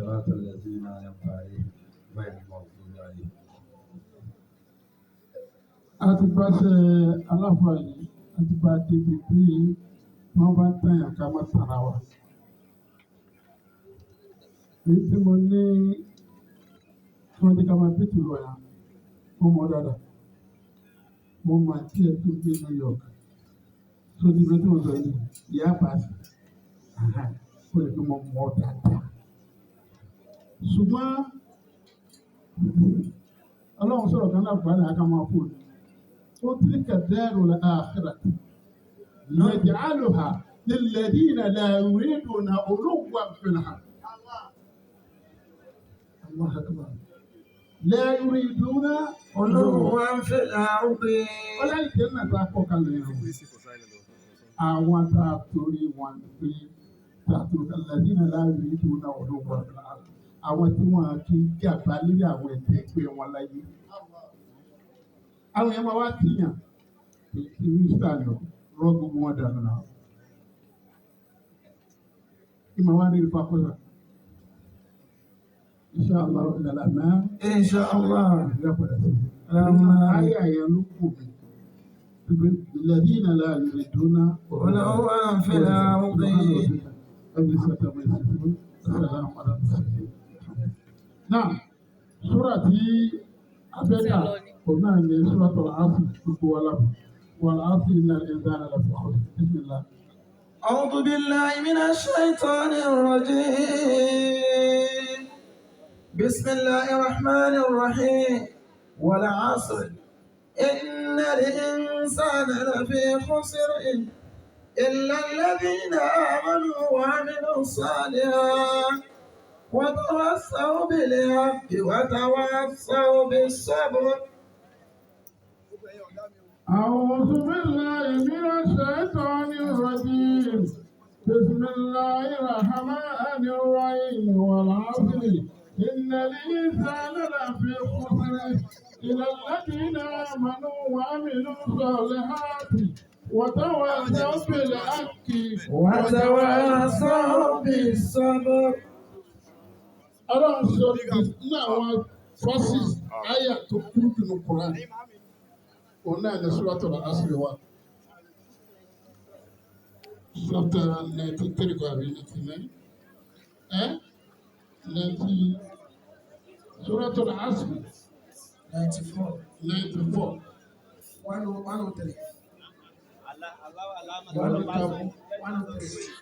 صراط الذين أنعمت عليهم غير المغضوب عليهم. àti pàṣẹ aláfààní àti bá débi pé wọ́n bá ń tẹ̀yàn ká má tara wa. èyí tí mo ní tí wọ́n ti ká máa bìtì lọ yà mo mọ̀ dáadáa mo mọ̀ àti ẹ̀ tó gbé New York tó ní ibi tí mo sọ yìí ìyá àbáṣe ó lè fi mọ̀ mọ̀ dáadáa. ṣùgbọ́n ọlọ́run sọ̀rọ̀ kan náà gbọ́dọ̀ àká máa fò ní. وتلك الدار الآخرة نجعلها للذين لا يريدون علوا في الأرض. الله أكبر. لا يريدون علوا في الأرض. ولا الجنة تحقق لهم. àwọn tá a torí wọn pé tààtúrò الذين لا يريدون علوا في الأرض. àwọn tí wọn kì í gàba lórí àwọn ẹ̀jẹ̀ pé wọn láyé. àwọn yẹn máa wá tìyàn mínísítà lọ rọ gbogbo wọn dànù náà ìmọ̀ wá ní ìfà kọ́sà inṣàlá ìlànà náà inṣàlá ìyá padà sí ayé àyẹ̀ ló kù mí ìlàdí ìnàlá àyè dúná olówó àǹfẹ̀lá ọ̀gbìn ẹbí sàtàmì ìsìnkú ìsàlá àmàlà ìsìnkú. náà sùúrà tí abẹ́ka قلنا ان سوره العصر والعصر ان الانسان لفي خسر. بسم الله. أعوذ بالله من الشيطان الرجيم. بسم الله الرحمن الرحيم. والعصر إن الإنسان لفي خسر إلا الذين آمنوا وعملوا الصالحات وتواصوا بالحق وتواصوا بالصبر. أعوذ بالله من الشيطان الرجيم. بسم الله الرحمن الرحيم. والعصر إن الإنسان لفي خسر إلا الذين آمنوا وعملوا الصالحات وتواصوا بالحق وتواصوا بالصبر. Ọlọ́run sọ nínú àwọn fọ́sìs àyà tó kúrú nínú Quran. Òun náà ní Suratul Asr wa. Chapter 93 kò àbí 99. Suratul Asr 94. 94. 103. 103.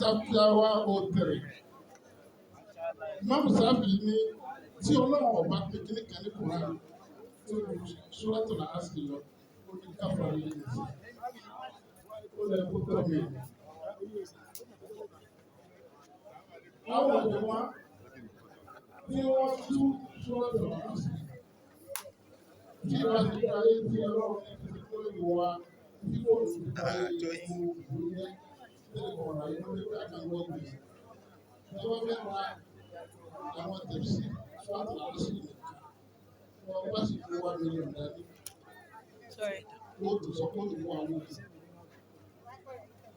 Chapter 103. Imam Shafi'i ní tí Ọlọ́run ọba pé kíní kan ní Quran tó ní Suratul Asr lọ ó ní káfà ní ìsìn ó lè kó tó mi. Àwọn ọ̀dọ́ wa tí wọ́n tú Suratul Asr tí wọ́n ti parí tí Ọlọ́run ní ti tó ìwà tí wọ́n ti parí ìwé ìwúlẹ̀ tí ọ̀rọ̀ ayé ló ká kan wọ́n gbé. Tí wọ́n fẹ́ wá àwọn tẹ̀sí Suratul Asr wọ́n wá sí fún wa mílíọ̀nù dání. Wọ́n tún sọ pé ìwọ àwọn òbí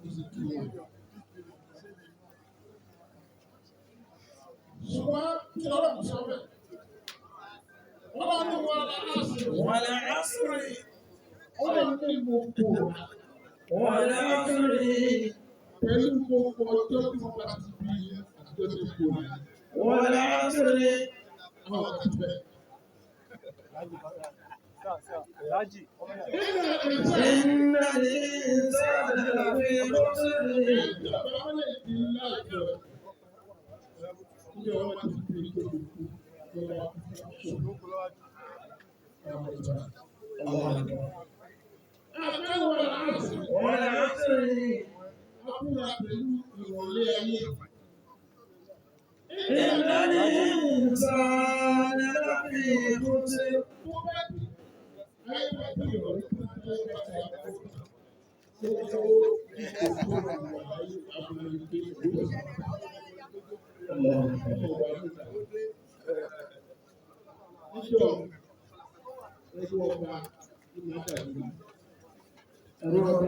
ó sì kí wọn. Ṣùgbọ́n kí lọ́rọ̀ kò sọ bẹ́ẹ̀. Wọ́n bá ní wọ́n Al-Asr. والعصر Wọ́n bá ní gbogbo والعصر pẹ̀lú gbogbo ọjọ́ tí wọ́n bá ti bí àtijọ́ tí kò ní. والعصر Àwọn ọ̀gá ti bẹ̀. إن الإنسان لفي خسر. والعصر إن الإنسان لفي خسر. Allah